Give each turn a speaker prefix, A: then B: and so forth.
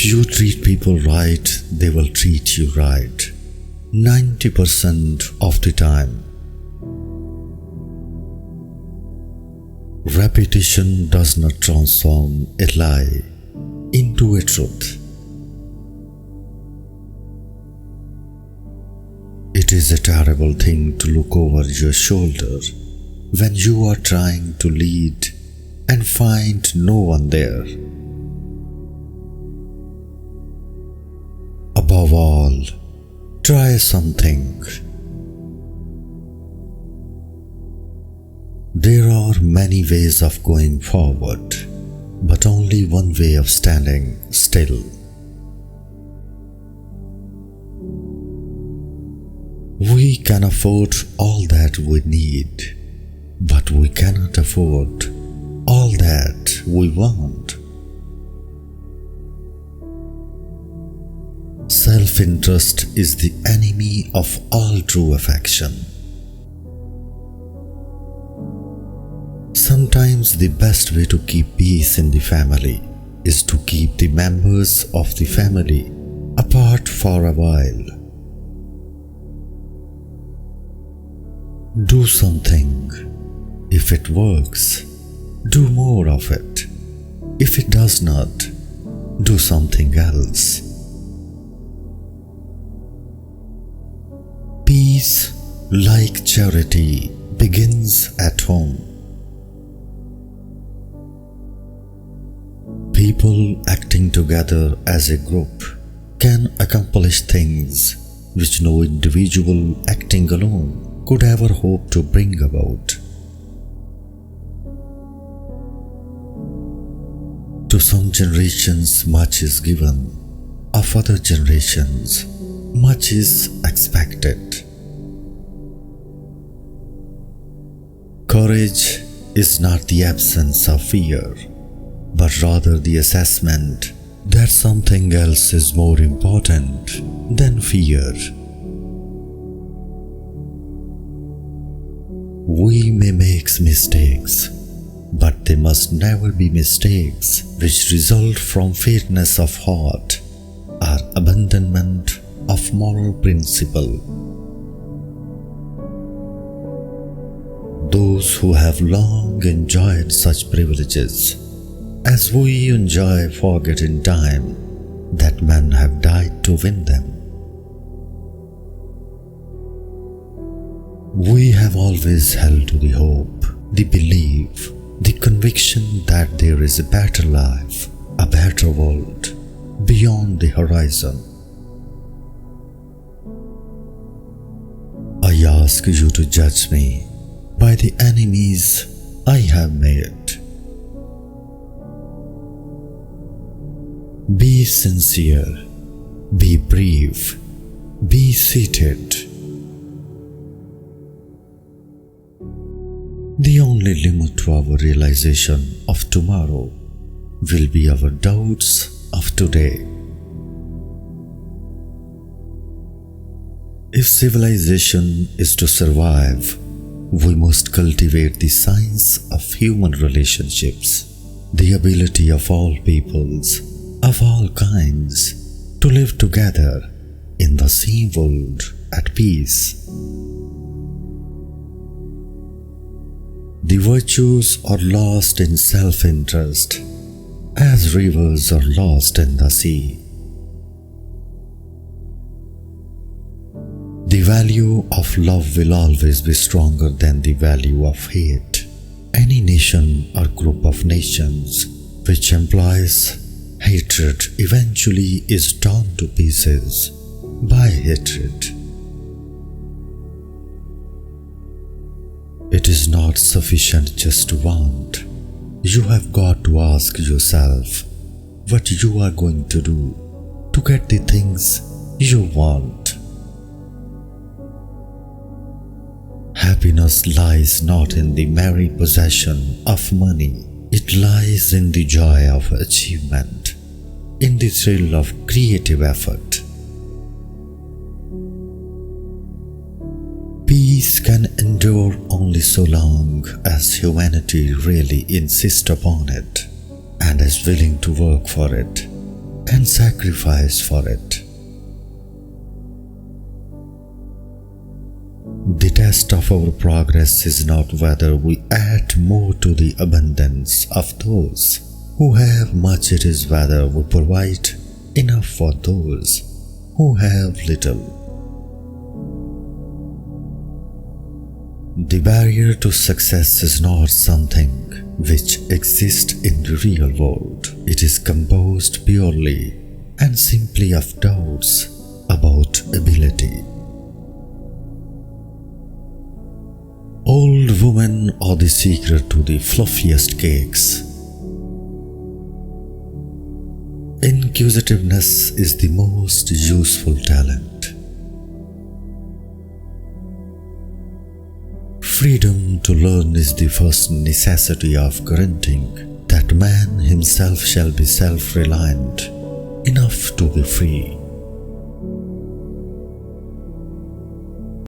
A: If you treat people right, they will treat you right 90% of the time. Repetition does not transform a lie into a truth. It is a terrible thing to look over your shoulder when you are trying to lead and find no one there. Above all, try something. There are many ways of going forward, but only one way of standing still. We can afford all that we need, but we cannot afford all that we want. Self-interest is the enemy of all true affection. Sometimes the best way to keep peace in the family is to keep the members of the family apart for a while. Do something. If it works, do more of it. If it does not, do something else. Peace, like charity, begins at home. People acting together as a group can accomplish things which no individual acting alone could ever hope to bring about. To some generations much is given, of other generations much is expected. Courage is not the absence of fear, but rather the assessment that something else is more important than fear. We may make mistakes, but they must never be mistakes which result from faintness of heart or abandonment of moral principle. Those who have long enjoyed such privileges as we enjoy forget in time that men have died to win them. We have always held to the hope, the belief, the conviction that there is a better life, a better world beyond the horizon. I ask you to judge me by the enemies I have made. Be sincere, be brave, be seated. The only limit to our realization of tomorrow will be our doubts of today. If civilization is to survive, we must cultivate the science of human relationships, the ability of all peoples, of all kinds, to live together in the same world at peace. The virtues are lost in self-interest, as rivers are lost in the sea. The value of love will always be stronger than the value of hate. Any nation or group of nations which implies hatred eventually is torn to pieces by hatred. It is not sufficient just to want. You have got to ask yourself what you are going to do to get the things you want. Happiness lies not in the merry possession of money. It lies in the joy of achievement, in the thrill of creative effort. Peace can endure only so long as humanity really insists upon it and is willing to work for it and sacrifice for it. The test of our progress is not whether we add more to the abundance of those who have much, it is whether we provide enough for those who have little. The barrier to success is not something which exists in the real world. It is composed purely and simply of doubts about ability. Old women are the secret to the fluffiest cakes. Inquisitiveness is the most useful talent. Freedom to learn is the first necessity of granting that man himself shall be self-reliant enough to be free.